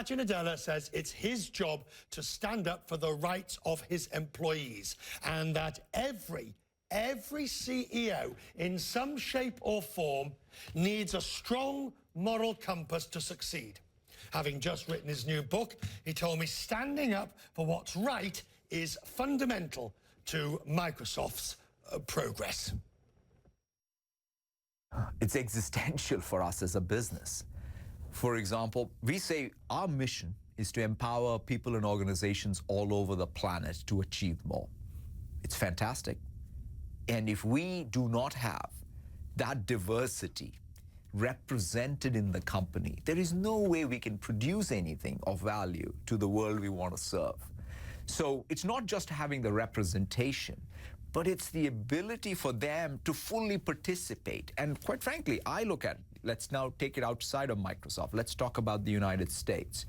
Satya Nadella says it's his job to stand up for the rights of his employees, and that every CEO in some shape or form needs a strong moral compass to succeed. Having just written his new book, he told me standing up for what's right is fundamental to Microsoft's progress. It's existential for us as a business. For example, we say our mission is to empower people and organizations all over the planet to achieve more. It's fantastic. And if we do not have that diversity represented in the company, there is no way we can produce anything of value to the world we want to serve. So it's not just having the representation, but it's the ability for them to fully participate. And quite frankly, I look at, let's now take it outside of Microsoft. Let's talk about the United States.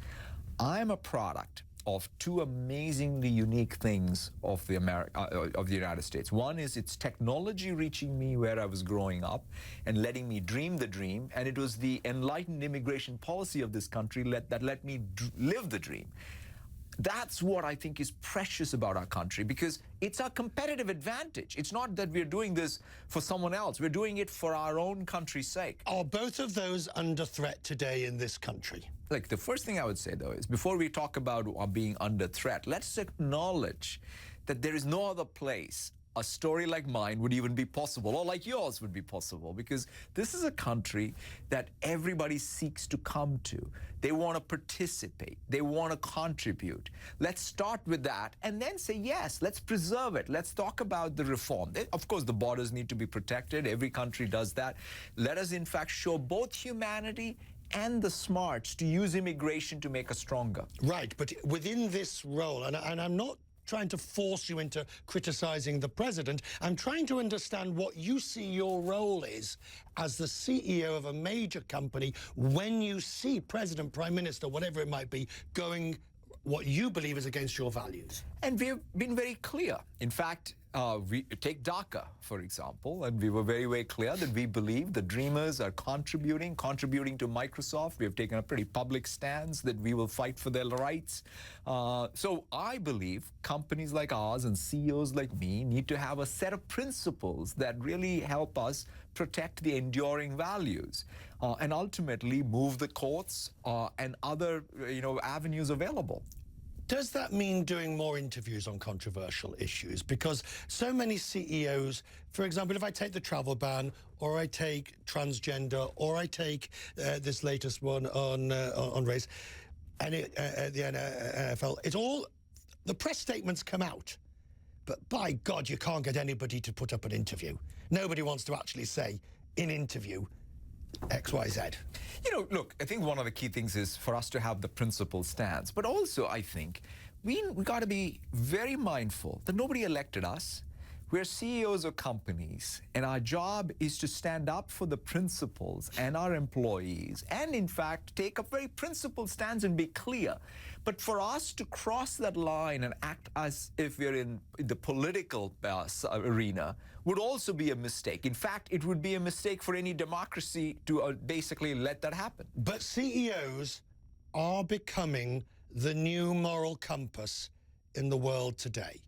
I'm a product of two amazingly unique things of the United States. One is its technology reaching me where I was growing up and letting me dream the dream. And it was the enlightened immigration policy of this country that let me live the dream. That's what I think is precious about our country, because it's our competitive advantage. It's not that we're doing this for someone else. We're doing it for our own country's sake. Are both of those under threat today in this country? Like, the first thing I would say, though, is before we talk about being under threat, let's acknowledge that there is no other place a story like mine would even be possible, or like yours would be possible, because this is a country that everybody seeks to come to. They want to participate. They want to contribute. Let's start with that and then say, yes, let's preserve it. Let's talk about the reform. Of course, the borders need to be protected. Every country does that. Let us, in fact, show both humanity and the smarts to use immigration to make us stronger. Right, but within this role, and I'm not trying to force you into criticizing the president. I'm trying to understand what you see your role is as the CEO of a major company when you see president, prime minister, whatever it might be, going what you believe is against your values. And we have been very clear. In fact, we take DACA, for example, and we were very, very clear that we believe the dreamers are contributing to Microsoft. We have taken a pretty public stance that we will fight for their rights. So I believe companies like ours and CEOs like me need to have a set of principles that really help us protect the enduring values and ultimately move the courts and other avenues available. Does that mean doing more interviews on controversial issues? Because so many CEOs, for example, if I take the travel ban, or I take transgender, or I take this latest one on race, and the NFL, it's all, the press statements come out. But by God, you can't get anybody to put up an interview. Nobody wants to actually say, in interview, X, Y, Z. Look, I think one of the key things is for us to have the principled stance. But also, I think we got to be very mindful that nobody elected us. We're CEOs of companies, and our job is to stand up for the principles and our employees, and in fact, take a very principled stance and be clear. But for us to cross that line and act as if we're in the political arena would also be a mistake. In fact, it would be a mistake for any democracy to basically let that happen. But CEOs are becoming the new moral compass in the world today.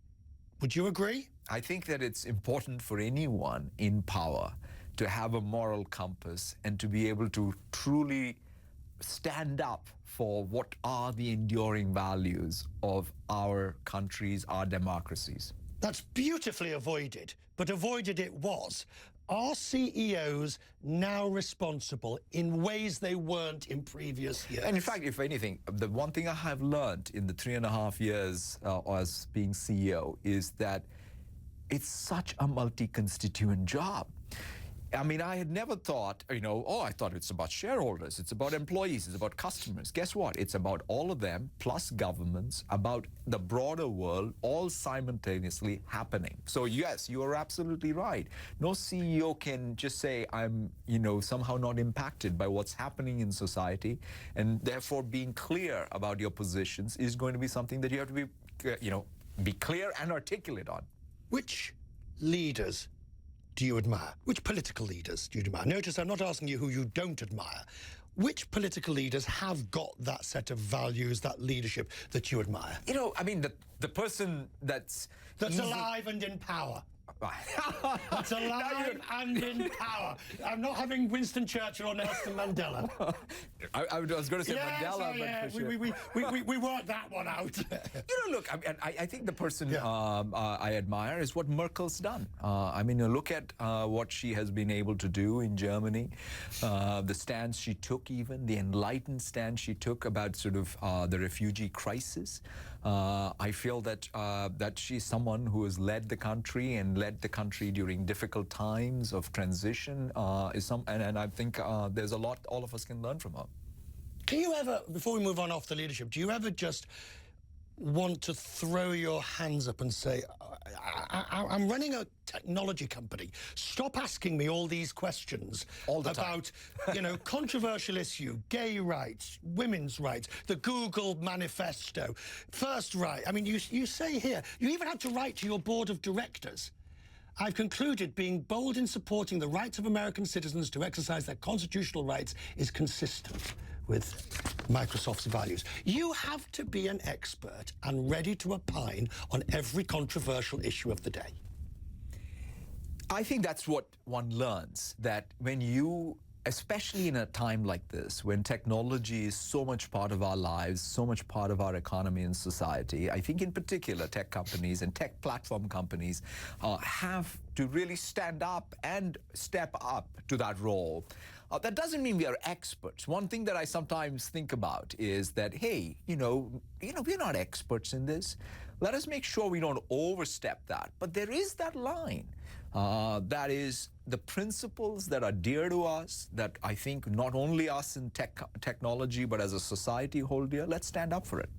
Would you agree? I think that it's important for anyone in power to have a moral compass and to be able to truly stand up for what are the enduring values of our countries, our democracies. That's beautifully avoided, but avoided it was. Are CEOs now responsible in ways they weren't in previous years? And in fact, if anything, the one thing I have learned in the 3.5 years as being CEO is that it's such a multi-constituent job. I mean, I had never thought, I thought it's about shareholders, it's about employees, it's about customers. Guess what? It's about all of them, plus governments, about the broader world, all simultaneously happening. So yes, you are absolutely right. No CEO can just say, I'm, somehow not impacted by what's happening in society, and therefore being clear about your positions is going to be something that you have to be clear and articulate on. Which leaders do you admire? Which political leaders do you admire? Notice I'm not asking you who you don't admire. which political leaders have got that set of values, that leadership that you admire? You know, I mean, the person that's alive and in power. That's alive and in power. I'm not having Winston Churchill or Nelson Mandela. I was going to say Mandela, but for sure. we worked that one out. You know, look, I think the person I admire is what Merkel's done. I mean, look at what she has been able to do in Germany, the stance she took, even the enlightened stance she took about sort of the refugee crisis. I feel that that she's someone who has led the country and led the country during difficult times of transition. And I think there's a lot all of us can learn from her. Can you ever, before we move on off the leadership, do you ever just want to throw your hands up and say, I'm running a technology company. Stop asking me all these questions about, you know, controversial issue, gay rights, women's rights, the Google manifesto, first right. I mean, you say here, you even had to write to your board of directors. I've concluded being bold in supporting the rights of American citizens to exercise their constitutional rights is consistent with Microsoft's values. You have to be an expert and ready to opine on every controversial issue of the day. I think that's what one learns, that when you, especially in a time like this, when technology is so much part of our lives, so much part of our economy and society, I think in particular tech companies and tech platform companies have to really stand up and step up to that role. That doesn't mean we are experts. One thing that I sometimes think about is that, hey, you know, we're not experts in this. Let us make sure we don't overstep that. But there is that line. That is the principles that are dear to us, that I think not only us in technology, but as a society hold dear. Let's stand up for it.